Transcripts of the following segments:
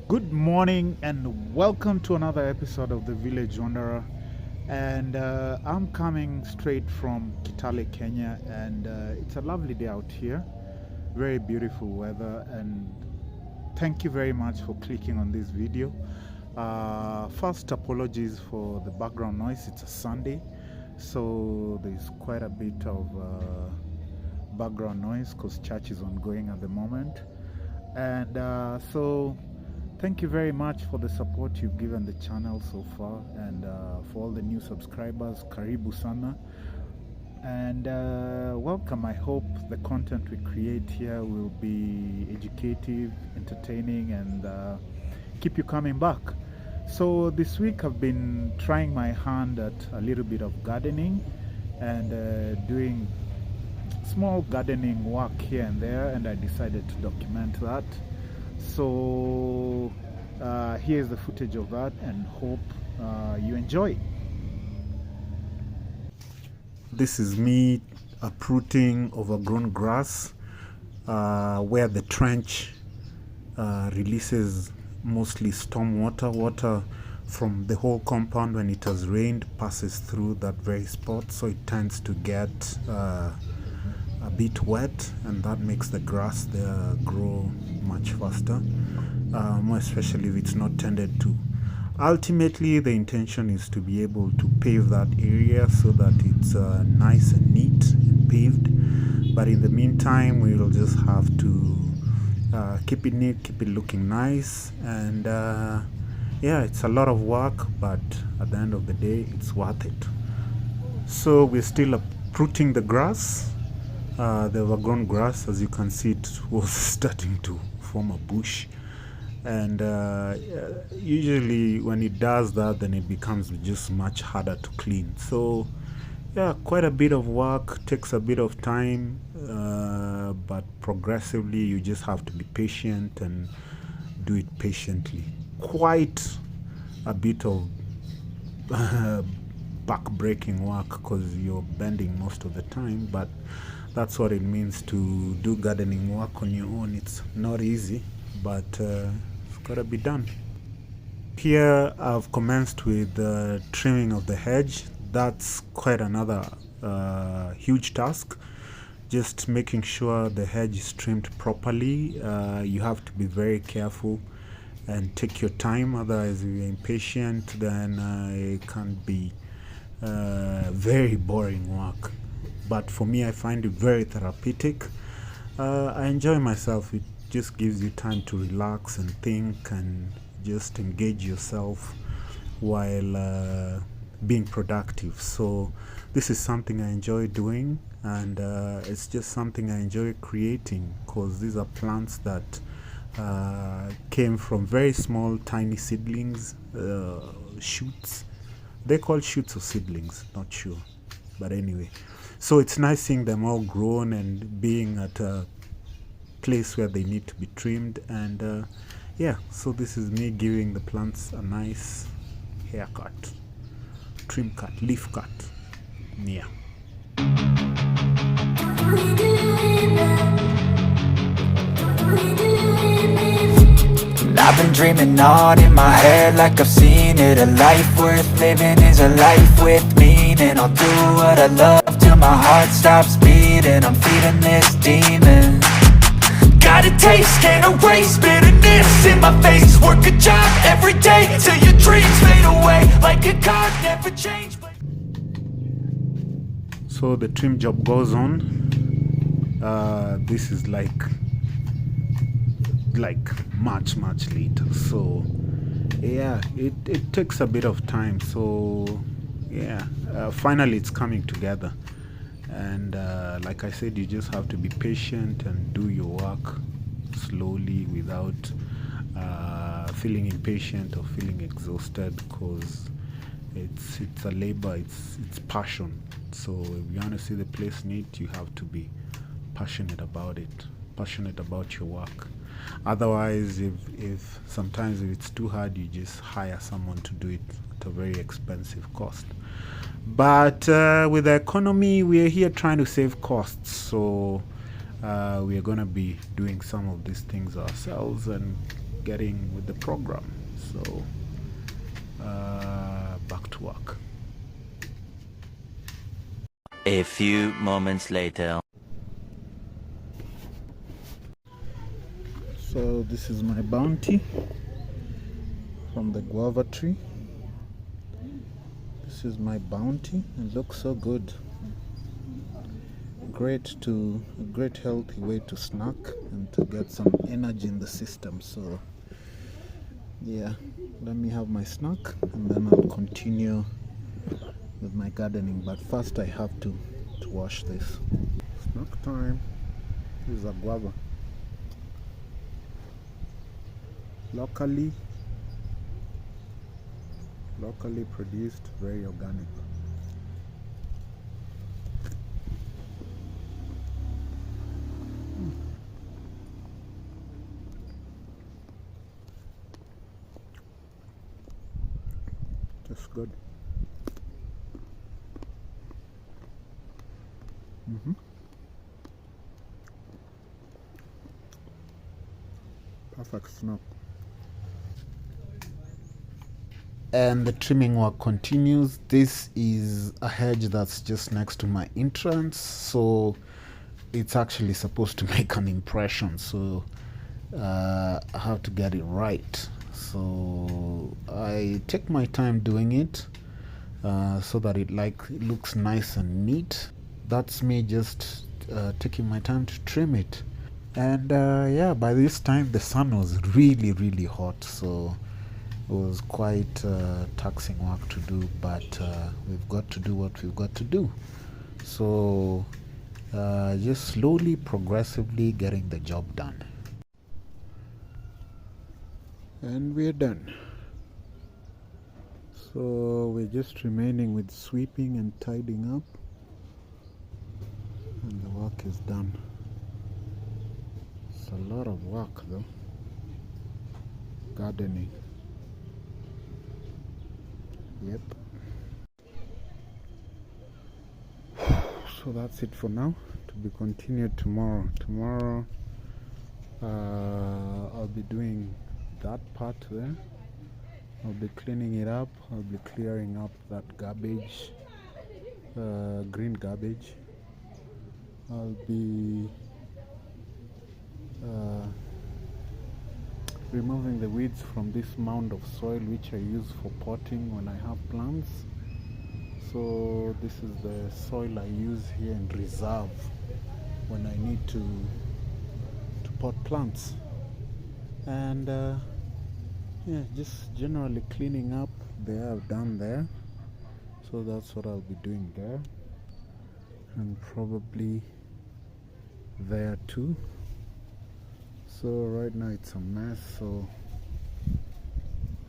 Good morning and welcome to another episode of the Village Wanderer. And I'm coming straight from Kitale, Kenya, and it's a lovely day out here. Very beautiful weather, and thank you very much for clicking on this video. First, apologies for the background noise. It's a Sunday, so there's quite a bit of background noise because church is ongoing at the moment. And so thank you very much for the support you've given the channel so far, and for all the new subscribers, karibu sana, and welcome. I hope the content we create here will be educative, entertaining, and keep you coming back. So this week I've been trying my hand at a little bit of gardening and doing small gardening work here and there, and I decided to document that. So here's the footage of that, and hope you enjoy. This is me uprooting overgrown grass where the trench releases mostly storm water from the whole compound. When it has rained, passes through that very spot, so it tends to get a bit wet, and that makes the grass there grow much faster, more especially if it's not tended to. Ultimately, the intention is to be able to pave that area so that it's nice and neat and paved. But in the meantime, we'll just have to keep it neat, keep it looking nice, and yeah, it's a lot of work, but at the end of the day, it's worth it. So we're still uprooting the grass. The overgrown grass, as you can see, it was starting to form a bush, and usually when it does that, then it becomes just much harder to clean. So yeah, quite a bit of work, takes a bit of time, but progressively you just have to be patient and do it patiently. Quite a bit of back-breaking work because you're bending most of the time, but that's what it means to do gardening work on your own. It's not easy, but it's gotta be done. Here I've commenced with the trimming of the hedge. That's quite another huge task. Just making sure the hedge is trimmed properly. You have to be very careful and take your time, otherwise if you're impatient, then it can be very boring work. But for me, I find it very therapeutic. I enjoy myself. It just gives you time to relax and think and just engage yourself while being productive. So this is something I enjoy doing, and it's just something I enjoy creating, because these are plants that came from very small tiny seedlings, shoots. They're called shoots or seedlings, not sure, but anyway. So it's nice seeing them all grown and being at a place where they need to be trimmed. And yeah, so this is me giving the plants a nice haircut, trim cut, leaf cut. Yeah. I've been dreaming on in my head like I've seen it. A life worth living is a life with meaning. I'll do what I love till my heart stops beating. I'm feeding this demon. Got a taste, can't erase bitterness in my face. Work a job every day till your dreams fade away. Like a card, never change. So the trim job goes on. This is like much later, so yeah, it takes a bit of time. So yeah, finally it's coming together, and like I said, you just have to be patient and do your work slowly without feeling impatient or feeling exhausted, because it's a labor, it's passion. So if you want to see the place neat, you have to be passionate about it, passionate about your work. Otherwise, if sometimes if it's too hard, you just hire someone to do it at a very expensive cost. But with the economy, we are here trying to save costs, so we are going to be doing some of these things ourselves and getting with the program. So back to work. A few moments later. So this is my bounty from the guava tree. This is my bounty. It looks so good. A great healthy way to snack and to get some energy in the system. So yeah, let me have my snack and then I'll continue with my gardening. But first I have to wash this. Snack time. This is a guava. Locally produced, very organic. That's good. Perfect snack. And the trimming work continues. This is a hedge that's just next to my entrance, so it's actually supposed to make an impression, so I have to get it right. So I take my time doing it so that it looks nice and neat. That's me just taking my time to trim it. And yeah, by this time the sun was really hot, so it was quite taxing work to do, but we've got to do what we've got to do. So just slowly, progressively getting the job done. And we're done. So we're just remaining with sweeping and tidying up, and the work is done. It's a lot of work though, gardening. Yep. So that's it for now. To be continued tomorrow. Tomorrow I'll be doing that part there. I'll be cleaning it up. I'll be clearing up that garbage, green garbage. I'll be removing the weeds from this mound of soil which I use for potting when I have plants. So this is the soil I use here in reserve when I need to pot plants. And yeah, just generally cleaning up there. I've done there, so that's what I'll be doing there, and probably there too. So right now it's a mess, so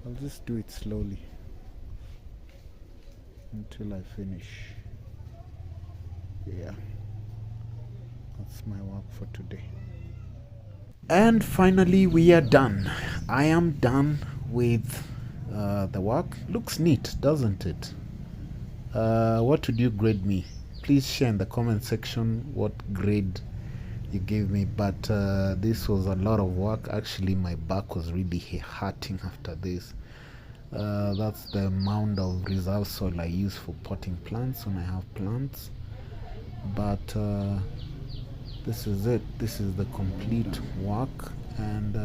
I'll just do it slowly until I finish. Yeah, that's my work for today. And finally we are done. I am done with the work. Looks neat, doesn't it? What would you grade me? Please share in the comment section what grade you gave me. But this was a lot of work. Actually my back was really hurting after this. That's the mound of reserve soil I use for potting plants when I have plants. But this is it. This is the complete work, and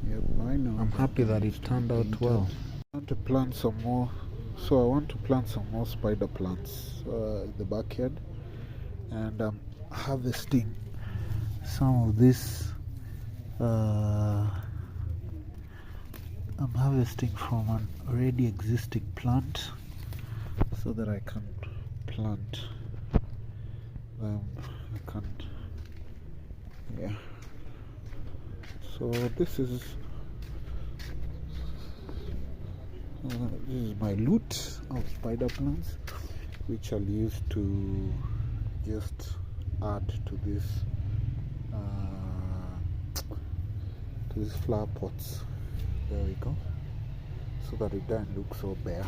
yep, I'm happy that it turned out well. I want to plant some more, so I want to plant some more spider plants in the backyard, and I'm harvesting some of this. I'm harvesting from an already existing plant so that I can plant them. Yeah, so this is my loot of spider plants, which I'll use to just add to these flower pots. There we go, so that it doesn't look so bare.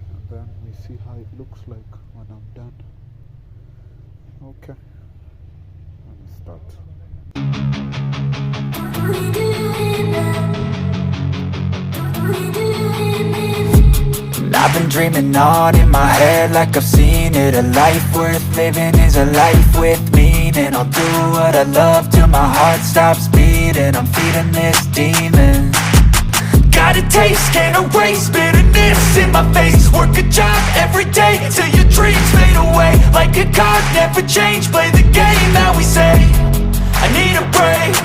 And then we see how it looks like when I'm done. Okay, let me start. And I've been dreaming on in my head like I've seen it. A life worth living is a life with meaning. I'll do what I love till my heart stops beating. I'm feeding this demon. Got a taste, can't erase bitterness in my face. Work a job every day till your dreams fade away. Like a card, never change, play the game that we say. I need a break.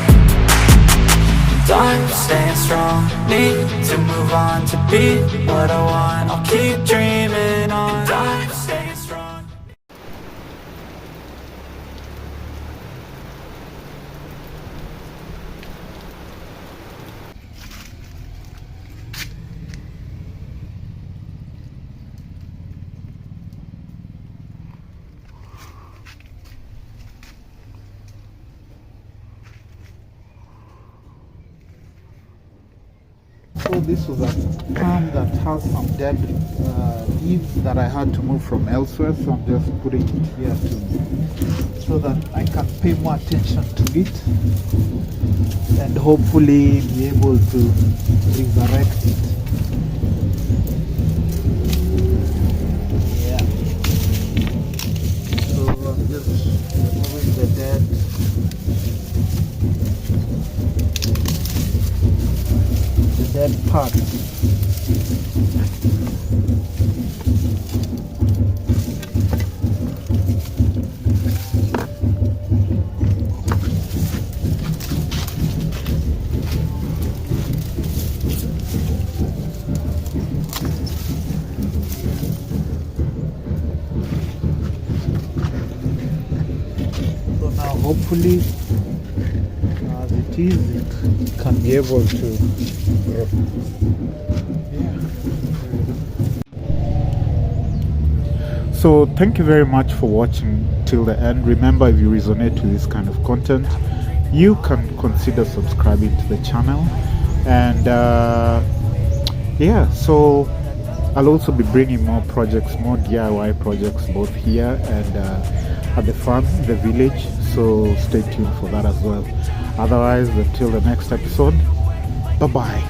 I'm staying strong, need to move on to be what I want. I'll keep dreaming on. I'm staying strong. So this was a farm that has some dead leaves that I had to move from elsewhere, so I'm just putting it here so that I can pay more attention to it and hopefully be able to resurrect it. Yeah. So I'm just removing the dead. Dead part. So now hopefully as it is, it can be able to So thank you very much for watching till the end. Remember, if you resonate with this kind of content, you can consider subscribing to the channel. And yeah, so I'll also be bringing more projects, more DIY projects, both here and at the farm, the village. So stay tuned for that as well. Otherwise, until the next episode, bye bye.